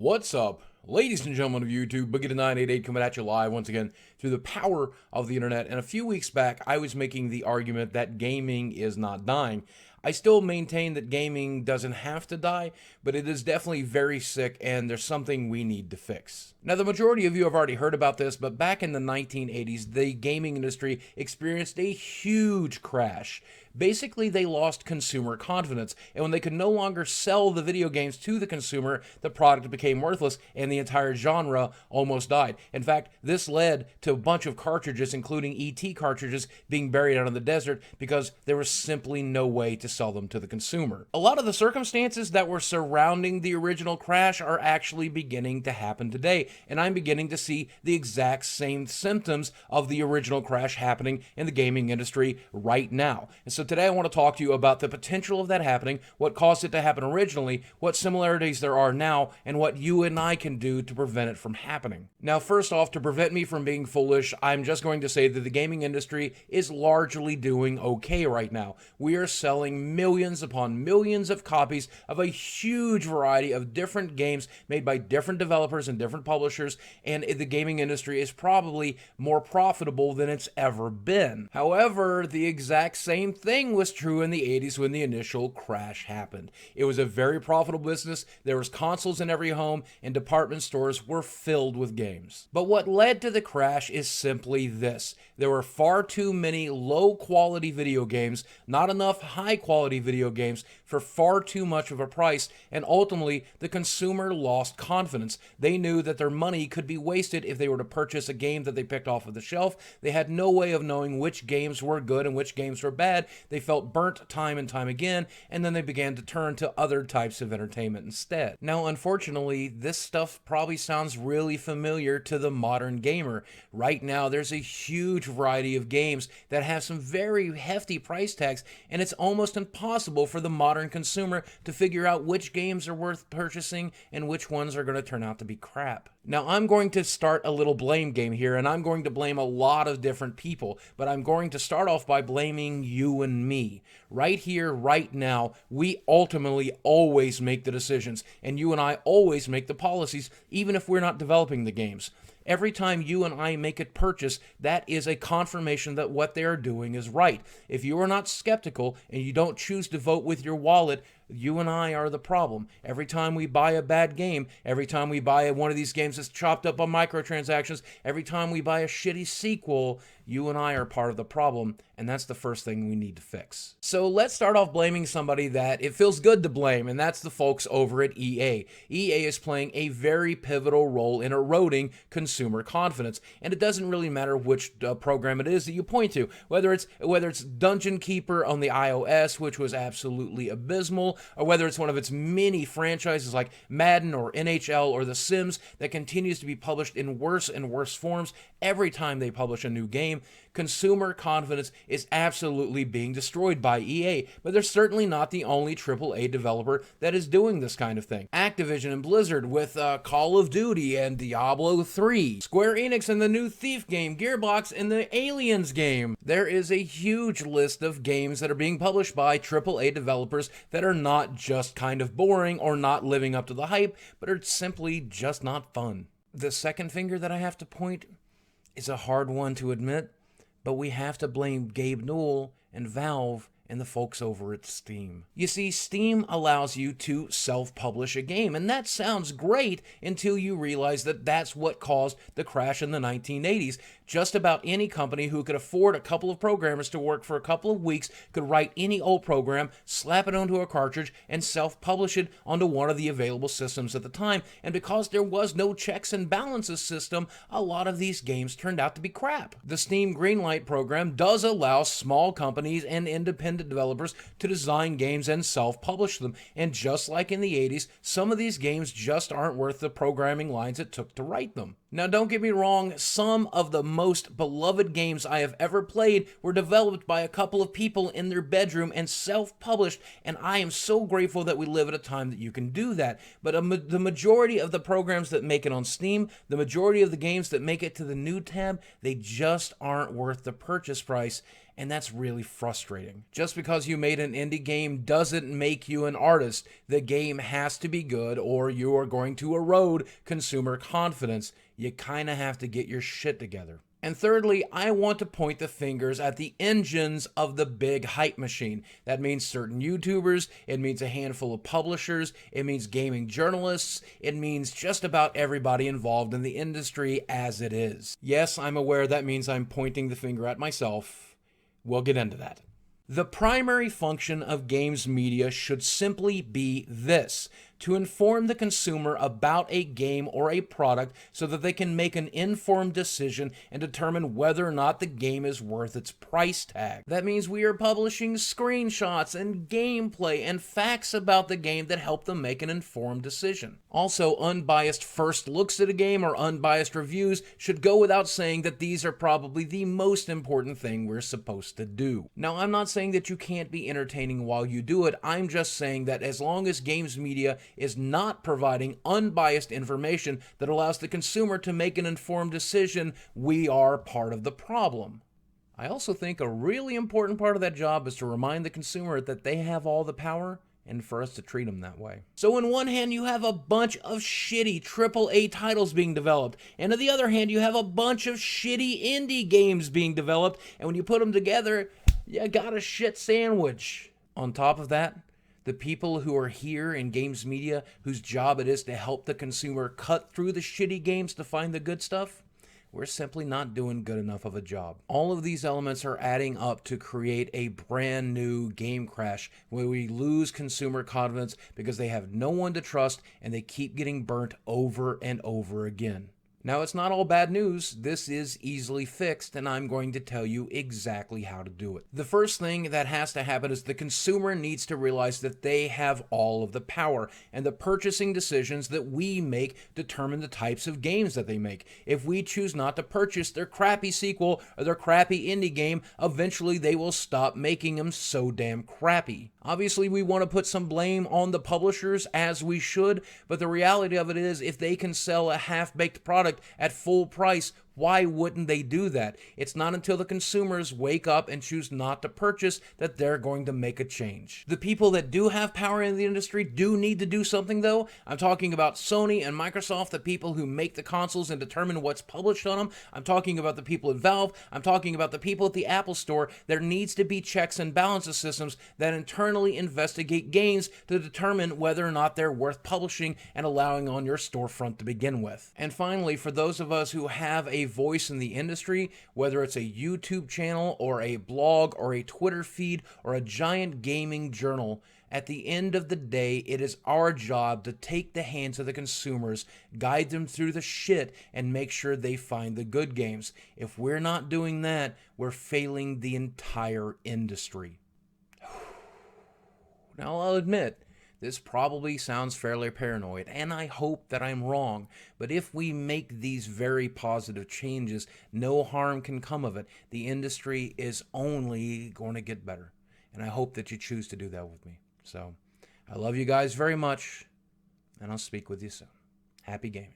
What's up, ladies and gentlemen of YouTube? Boogie988 coming at you live once again through the power of the internet. And a few weeks back, I was making the argument that gaming is not dying. I still maintain that gaming doesn't have to die, but it is definitely very sick, and there's something we need to fix. Now, the majority of you have already heard about this, but back in the 1980s, the gaming industry experienced a huge crash. Basically, they lost consumer confidence, and when they could no longer sell the video games to the consumer, the product became worthless, and the entire genre almost died. In fact, this led to a bunch of cartridges, including ET cartridges, being buried out in the desert because there was simply no way to sell them to the consumer. A lot of the circumstances that were surrounding the original crash are actually beginning to happen today, and I'm beginning to see the exact same symptoms of the original crash happening in the gaming industry right now. And so today I want to talk to you about the potential of that happening, what caused it to happen originally, what similarities there are now, and what you and I can do to prevent it from happening. Now, first off, to prevent me from being foolish, I'm just going to say that the gaming industry is largely doing okay right now. We are selling millions upon millions of copies of a huge variety of different games made by different developers and different publishers, and the gaming industry is probably more profitable than it's ever been. However, the exact same thing was true in the 80s when the initial crash happened. It was a very profitable business. There was consoles in every home, and department stores were filled with games. But what led to the crash is simply this. There were far too many low-quality video games, not enough high-quality video games for far too much of a price, and ultimately, the consumer lost confidence. They knew that their money could be wasted if they were to purchase a game that they picked off of the shelf. They had no way of knowing which games were good and which games were bad. They felt burnt time and time again, and then they began to turn to other types of entertainment instead. Now, unfortunately, this stuff probably sounds really familiar to the modern gamer. Right now, there's a huge variety of games that have some very hefty price tags, and it's almost impossible for the modern consumer to figure out which games are worth purchasing and which ones are going to turn out to be crap. Now, I'm going to start a little blame game here, and I'm going to blame a lot of different people, but I'm going to start off by blaming you and me. Right here, right now, we ultimately always make the decisions, and you and I always make the policies, even if we're not developing the games. Every time you and I make a purchase, that is a confirmation that what they are doing is right. If you are not skeptical and you don't choose to vote with your wallet, you and I are the problem. Every time we buy a bad game, every time we buy one of these games that's chopped up on microtransactions, every time we buy a shitty sequel, you and I are part of the problem, and that's the first thing we need to fix. So let's start off blaming somebody that it feels good to blame, and that's the folks over at EA. EA is playing a very pivotal role in eroding consumer confidence, and it doesn't really matter which program it is that you point to, whether it's Dungeon Keeper on the iOS, which was absolutely abysmal, or whether it's one of its many franchises like Madden or NHL or The Sims that continues to be published in worse and worse forms every time they publish a new game. Consumer confidence is absolutely being destroyed by EA, but they're certainly not the only AAA developer that is doing this kind of thing. Activision and Blizzard with Call of Duty and Diablo 3, Square Enix and the new Thief game, Gearbox and the Aliens game. There is a huge list of games that are being published by AAA developers that are not just kind of boring or not living up to the hype, but are simply just not fun. The second finger that I have to point is a hard one to admit, but we have to blame Gabe Newell and Valve and the folks over at Steam. You see, Steam allows you to self-publish a game, and that sounds great until you realize that that's what caused the crash in the 1980s. Just about any company who could afford a couple of programmers to work for a couple of weeks could write any old program, slap it onto a cartridge, and self-publish it onto one of the available systems at the time. And because there was no checks and balances system, a lot of these games turned out to be crap. The Steam Greenlight program does allow small companies and independent developers to design games and self-publish them, and just like in the 80s, some of these games just aren't worth the programming lines it took to write them. Now, don't get me wrong, some of the most beloved games I have ever played were developed by a couple of people in their bedroom and self-published, and I am so grateful that we live at a time that you can do that. But the majority of the programs that make it on Steam, the majority of the games that make it to the new tab, they just aren't worth the purchase price. And that's really frustrating. Just because you made an indie game doesn't make you an artist. The game has to be good or you are going to erode consumer confidence. You kind of have to get your shit together. And thirdly, I want to point the fingers at the engines of the big hype machine. That means certain YouTubers, it means a handful of publishers, it means gaming journalists, it means just about everybody involved in the industry as it is. Yes, I'm aware that means I'm pointing the finger at myself. We'll get into that. The primary function of games media should simply be this: to inform the consumer about a game or a product so that they can make an informed decision and determine whether or not the game is worth its price tag. That means we are publishing screenshots and gameplay and facts about the game that help them make an informed decision. Also, unbiased first looks at a game or unbiased reviews should go without saying that these are probably the most important thing we're supposed to do. Now, I'm not saying that you can't be entertaining while you do it. I'm just saying that as long as games media is not providing unbiased information that allows the consumer to make an informed decision, we are part of the problem. I also think a really important part of that job is to remind the consumer that they have all the power and for us to treat them that way. So on one hand, you have a bunch of shitty AAA titles being developed, and on the other hand, you have a bunch of shitty indie games being developed, and when you put them together, you got a shit sandwich. On top of that, the people who are here in games media, whose job it is to help the consumer cut through the shitty games to find the good stuff, we're simply not doing good enough of a job. All of these elements are adding up to create a brand new game crash where we lose consumer confidence because they have no one to trust and they keep getting burnt over and over again. Now, it's not all bad news. This is easily fixed, and I'm going to tell you exactly how to do it. The first thing that has to happen is the consumer needs to realize that they have all of the power, and the purchasing decisions that we make determine the types of games that they make. If we choose not to purchase their crappy sequel or their crappy indie game, eventually they will stop making them so damn crappy. Obviously, we want to put some blame on the publishers, as we should, but the reality of it is, if they can sell a half-baked product at full price, why wouldn't they do that? It's not until the consumers wake up and choose not to purchase that they're going to make a change. The people that do have power in the industry do need to do something, though. I'm talking about Sony and Microsoft, the people who make the consoles and determine what's published on them. I'm talking about the people at Valve. I'm talking about the people at the Apple Store. There needs to be checks and balances systems that internally investigate games to determine whether or not they're worth publishing and allowing on your storefront to begin with. And finally, for those of us who have a voice in the industry, whether it's a YouTube channel or a blog or a Twitter feed or a giant gaming journal, at the end of the day, it is our job to take the hands of the consumers, guide them through the shit, and make sure they find the good games. If we're not doing that, we're failing the entire industry. Now, I'll admit, this probably sounds fairly paranoid, and I hope that I'm wrong, but if we make these very positive changes, no harm can come of it. The industry is only going to get better, and I hope that you choose to do that with me. So, I love you guys very much, and I'll speak with you soon. Happy gaming.